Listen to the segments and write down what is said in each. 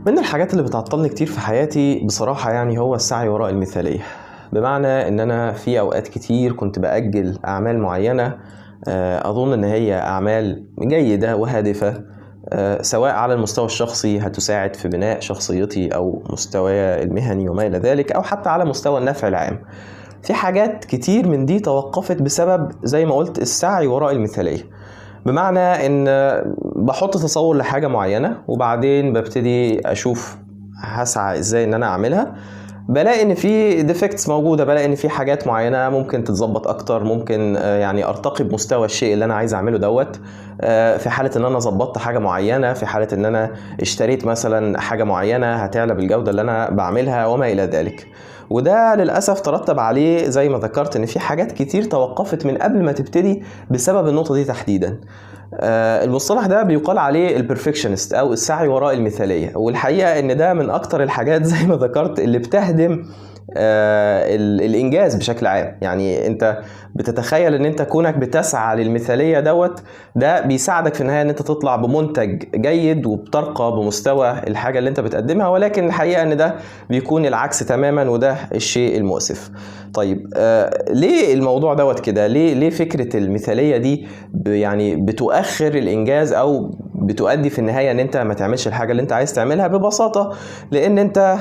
من الحاجات اللي بتعطلني كتير في حياتي بصراحة يعني هو السعي وراء المثالية. بمعنى ان انا في اوقات كتير كنت بأجل اعمال معينة اظن ان هي اعمال جيدة وهادفة، سواء على المستوى الشخصي هتساعد في بناء شخصيتي او مستواي المهني وما الى ذلك، او حتى على مستوى النفع العام. في حاجات كتير من دي توقفت بسبب زي ما قلت السعي وراء المثالية. بمعنى ان بحط تصور لحاجة معينة وبعدين ببتدي اشوف هسعى ازاي ان انا اعملها، بلاقي ان في ديفكتس موجودة، بلاقي ان في حاجات معينة ممكن تتظبط اكتر، ممكن يعني ارتقي بمستوى الشيء اللي انا عايز اعمله دوت. في حالة ان انا ظبطت حاجة معينة، في حالة ان انا اشتريت مثلا حاجة معينة هتعلى بالجودة اللي انا بعملها وما الى ذلك. وده للأسف ترتب عليه زي ما ذكرت ان في حاجات كتير توقفت من قبل ما تبتدي بسبب النقطة دي تحديدا. المصطلح ده بيقال عليه البرفكشنست او السعي وراء المثالية، والحقيقة ان ده من اكتر الحاجات زي ما ذكرت اللي بتهدم الانجاز بشكل عام. يعني انت بتتخيل ان انت كونك بتسعى للمثالية دوت، ده بيساعدك في النهاية ان انت تطلع بمنتج جيد وبترقى بمستوى الحاجة اللي انت بتقدمها، ولكن الحقيقة ان ده بيكون العكس تماما، وده الشيء المؤسف. طيب ليه الموضوع دوت كده؟ ليه فكرة المثالية دي يعني بتؤخر الانجاز او بتؤدي في النهاية ان انت ما تعملش الحاجة اللي انت عايز تعملها؟ ببساطة لان انت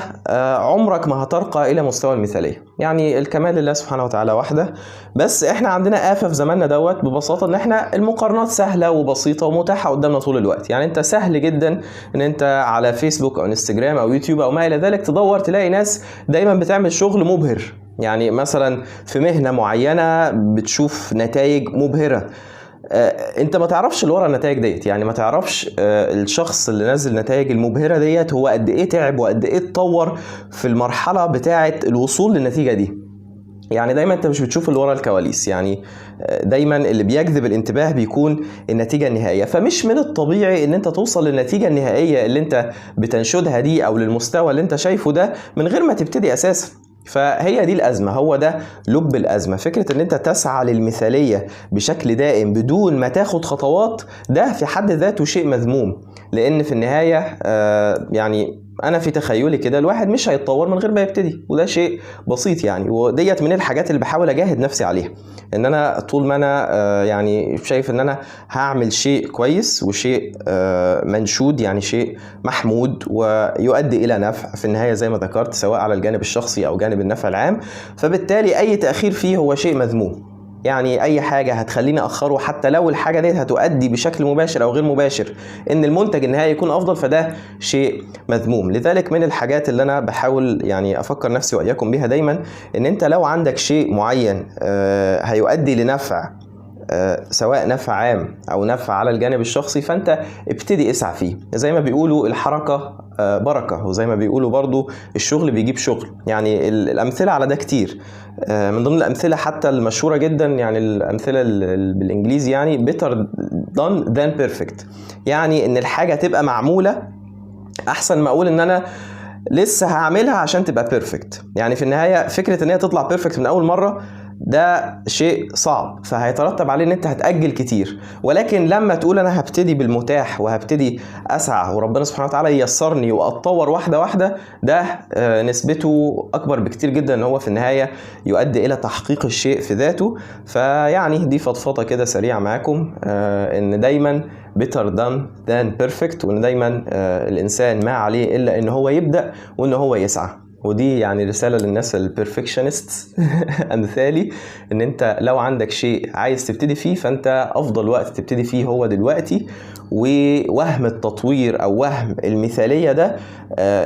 عمرك ما هترقى الى مستوى المثالية. يعني الكمال لله سبحانه وتعالى وحده، بس احنا عندنا آفة في زماننا دوت ببساطة ان احنا المقارنات سهلة وبسيطة ومتاحة قدامنا طول الوقت. يعني انت سهل جدا ان انت على فيسبوك او انستجرام او يوتيوب او ما الى ذلك تدور تلاقي ناس دايما بتعمل شغل مبهر. يعني مثلا في مهنة معينة بتشوف نتائج مبهرة، انت ما تعرفش اللي ورا النتائج ديت. يعني ما تعرفش الشخص اللي نزل النتائج المبهرة ديت هو قد ايه تعب وقد ايه اتطور في المرحلة بتاعة الوصول للنتيجة دي. يعني دايما انت مش بتشوف اللي ورا الكواليس. يعني دايما اللي بيجذب الانتباه بيكون النتيجة النهائية، فمش من الطبيعي ان انت توصل للنتيجة النهائية اللي انت بتنشدها دي او للمستوى اللي انت شايفه ده من غير ما تبتدي اساسا. فهي دي الأزمة، هو ده لب الأزمة. فكرة ان انت تسعى للمثالية بشكل دائم بدون ما تاخد خطوات، ده في حد ذاته شيء مذموم. لان في النهاية يعني انا في تخيلي كده الواحد مش هيتطور من غير ما يبتدي، وده شيء بسيط يعني. وديت من الحاجات اللي بحاول اجاهد نفسي عليها، ان انا طول ما انا يعني شايف ان انا هعمل شيء كويس وشيء منشود، يعني شيء محمود ويؤدي الى نفع في النهاية زي ما ذكرت، سواء على الجانب الشخصي او جانب النفع العام، فبالتالي اي تأخير فيه هو شيء مذموم. يعني اي حاجة هتخليني اخره حتى لو الحاجة دي هتؤدي بشكل مباشر او غير مباشر ان المنتج النهائي يكون افضل، فده شيء مذموم. لذلك من الحاجات اللي انا بحاول يعني افكر نفسي واياكم بيها دايما، ان انت لو عندك شيء معين هيؤدي لنفع، سواء نفع عام او نفع على الجانب الشخصي، فانت ابتدي اسعى فيه. زي ما بيقولوا الحركة بركة، وزي ما بيقولوا برضو الشغل بيجيب شغل. يعني الامثلة على ده كتير. من ضمن الامثلة حتى المشهورة جدا، يعني الامثلة بالانجليزي يعني better done than perfect. يعني ان الحاجة تبقى معمولة احسن ما اقول ان انا لسه هعملها عشان تبقى بيرفكت. يعني في النهاية فكرة ان هي تطلع بيرفكت من اول مرة ده شيء صعب، فهيترتب عليه ان انت هتأجل كتير. ولكن لما تقول انا هبتدي بالمتاح وهبتدي اسعى وربنا سبحانه وتعالى ييسرني واتطور واحدة واحدة، ده نسبته اكبر بكتير جدا ان هو في النهاية يؤدي الى تحقيق الشيء في ذاته. فيعني دي فضفضة كده سريعة معاكم، ان دايما better done than perfect، وان دايما الانسان ما عليه الا ان هو يبدأ وان هو يسعى. ودي يعني رسالة للناس البرفكشنست امثالي، ان انت لو عندك شيء عايز تبتدي فيه فانت افضل وقت تبتدي فيه هو دلوقتي. ووهم التطوير او وهم المثالية ده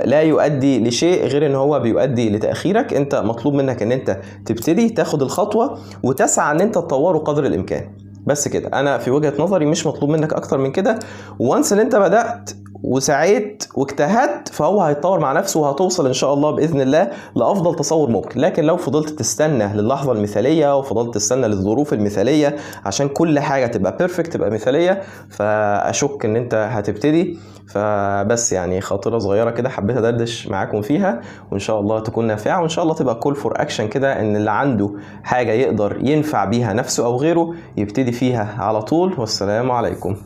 لا يؤدي لشيء غير ان هو بيؤدي لتأخيرك. انت مطلوب منك ان انت تبتدي تاخد الخطوة وتسعى ان انت تطوره قدر الامكان. بس كده، انا في وجهة نظري مش مطلوب منك اكتر من كده. وانس ان انت بدأت وسعيت واجتهدت فهو هيتطور مع نفسه، وهتوصل ان شاء الله باذن الله لافضل تصور ممكن. لكن لو فضلت تستنى للحظه المثاليه وفضلت تستنى للظروف المثاليه عشان كل حاجه تبقى بيرفكت تبقى مثاليه، فاشك ان انت هتبتدي. فبس يعني خاطره صغيره كده حبيت ادردش معاكم فيها، وان شاء الله تكون نافعه، وان شاء الله تبقى كول فور اكشن كده، ان اللي عنده حاجه يقدر ينفع بيها نفسه او غيره يبتدي فيها على طول. والسلام عليكم.